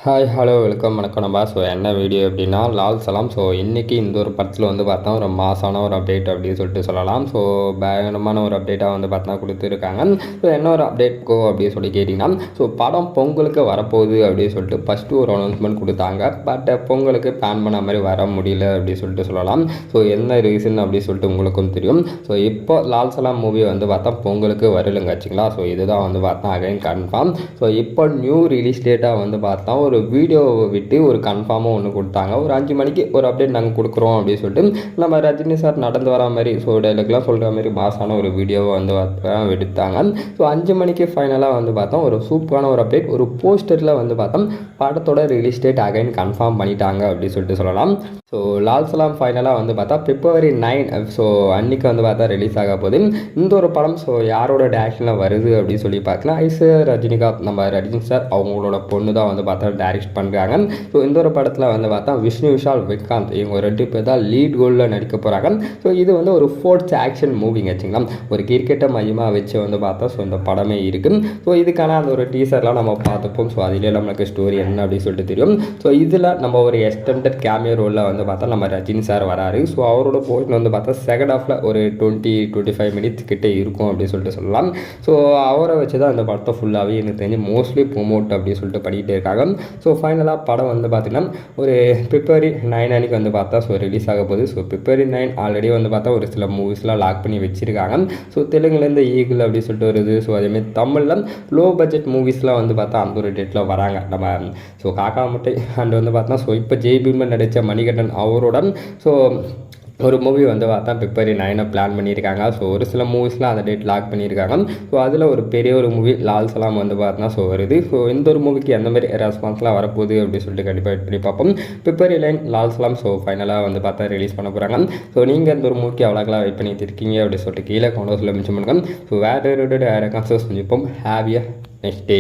Hi hello welcome வணக்கம் நம்பா. So என்ன வீடியோ அப்படின்னா லால் சலாம். ஸோ இன்றைக்கி இந்த ஒரு படத்தில் வந்து பார்த்தா ஒரு மாசான ஒரு அப்டேட் அப்படின்னு சொல்லிட்டு சொல்லலாம். ஸோ பயங்கரமான ஒரு அப்டேட்டாக வந்து பார்த்தா கொடுத்துருக்காங்க. ஸோ என்ன ஒரு அப்டேட் கோ அப்படின்னு சொல்லி கேட்டிங்கன்னா, ஸோ படம் பொங்கலுக்கு வரப்போகுது அப்படின்னு சொல்லிட்டு ஃபஸ்ட்டு ஒரு அனௌன்ஸ்மெண்ட் கொடுத்தாங்க. பட் பொங்கலுக்கு பிளான் பண்ண மாதிரி வர முடியல அப்படின்னு சொல்லிட்டு சொல்லலாம். ஸோ என்ன ரீசன் அப்படின்னு சொல்லிட்டு உங்களுக்கும் தெரியும். ஸோ இப்போ லால் சலாம் மூவி வந்து பார்த்தா பொங்கலுக்கு வரலுங்க ஆச்சுங்களா. ஸோ இதுதான் வந்து பார்த்தா அகைன் கன்ஃபார்ம். ஸோ இப்போ நியூ ரிலீஸ் டேட்டாக வந்து பார்த்தா ஒரு வீடியோவை விட்டு ஒரு கன்ஃபார்மாக ஒன்று கொடுத்தாங்க. ஒரு 5 மணிக்கு ஒரு அப்டேட் நாங்கள் கொடுக்குறோம் அப்படின்னு சொல்லிட்டு நம்ம ரஜினி சார் நடந்து வர மாதிரி, ஸோ டைலாக்லாம் சொல்கிற மாதிரி மாசான ஒரு வீடியோவை வந்து எடுத்தாங்க. ஸோ 5 மணிக்கு ஃபைனலாக வந்து பார்த்தோம் ஒரு சூப்பரான ஒரு அப்டேட். ஒரு போஸ்டரில் வந்து பார்த்தோம் படத்தோட ரிலீஸ் டேட் அகைன் கன்ஃபார்ம் பண்ணிட்டாங்க அப்படின்னு சொல்லிட்டு சொல்லலாம். ஸோ லால் சலாம் ஃபைனலாக வந்து பார்த்தா February 9 ஸோ அன்றைக்கி வந்து பார்த்தா ரிலீஸ் ஆக போகுது இந்த ஒரு படம். ஸோ யாரோட டேரக்ஷனில் வருது அப்படின்னு சொல்லி பார்க்கலாம். ரஜினிகாந்த் நம்ம ரஜினி சார் அவங்களோட பொண்ணு தான் வந்து பார்த்தா டைரக்ட் பண்ணுறாங்க. ஸோ இந்த ஒரு படத்தில் வந்து பார்த்தா விஷ்ணு விஷால் விக்ராந்த் இவங்க 2 பேர் தான் லீட் ரோலில் நடிக்க போகிறாங்க. ஸோ இது வந்து ஒரு ஃபோர்த் ஆக்ஷன் மூவிங்க வச்சுங்களா. ஒரு கிரிக்கெட்டை மையமாக வச்சு வந்து பார்த்தா ஸோ இந்த படமே இருக்குது. ஸோ இதுக்கான அந்த ஒரு டீசர்லாம் நம்ம பார்த்துப்போம். ஸோ அதிலே நம்மளுக்கு ஸ்டோரி என்ன அப்படின்னு சொல்லிட்டு தெரியும். ஸோ இதில் நம்ம ஒரு எக்ஸ்டெண்டட் கேமியோ ரோலில் வந்து பார்த்தா நம்ம ரஜினி சார் வராரு. ஸோ அவரோட போர்ஷன் வந்து பார்த்தா செகண்ட் ஹாஃபில் ஒரு 20-25 மினிட்ஸ் கிட்டே இருக்கும் அப்படின்னு சொல்லிட்டு சொல்லலாம். ஸோ அவரை வச்சு தான் அந்த படத்தை ஃபுல்லாகவே எனக்கு தெரிஞ்சு மோஸ்ட்லி ப்ரோமோட் அப்படின்னு சொல்லிட்டு பண்ணிகிட்டே இருக்காங்க. ஸோ ஃபைனலாக படம் வந்து பார்த்திங்கன்னா ஒரு February 9 அன்றைக்கி வந்து பார்த்தா ஸோ ரிலீஸ் ஆக போகுது. ஸோ February 9 ஆல்ரெடி வந்து பார்த்தா ஒரு சில மூவிஸ்லாம் லாக் பண்ணி வச்சுருக்காங்க. ஸோ தெலுங்குலேருந்து ஈகிள் அப்படின்னு சொல்லிட்டு வருது. ஸோ அதேமாதிரி தமிழில் லோ பட்ஜெட் மூவிஸ்லாம் வந்து பார்த்தா அந்த ஒரு டேட்டில் வராங்க. நம்ம ஸோ காக்கா முட்டை அண்ட் வந்து பார்த்தா ஸோ இப்போ ஜெய் பீமன் நடித்த மணிகண்டன் அவரோட ஸோ ஒரு மூவி வந்து பார்த்தா February 9 பிளான் பண்ணியிருக்காங்க. ஸோ ஒரு சில மூவிஸ்லாம் அந்த டேட் லாக் பண்ணியிருக்காங்க. ஸோ அதில் ஒரு பெரிய ஒரு மூவி லால் சலாம் வந்து பார்த்தா ஸோ வருது. ஸோ இந்த ஒரு மூவிக்கு எந்த மாதிரி ரெஸ்பான்ஸ்லாம் வரப்போகுது அப்படின்னு சொல்லிட்டு கண்டிப்பாக வெயிட் பண்ணி பார்ப்போம். February 9 லால் சலாம் ஸோ ஃபைனலாக வந்து பார்த்தா ரிலீஸ் பண்ண போகிறாங்க. ஸோ நீங்கள் இந்த ஒரு மூவிக்கு அவ்வளோக்கெல்லாம் வெயிட் பண்ணிட்டு இருக்கீங்க அப்படின்னு சொல்லிட்டு கீழே கமெண்ட்ஸில் மென்ஷன் பண்ணுங்கள். ஸோ வேறு கான்சர்ஸ் செஞ்சுப்போம். Have a next day.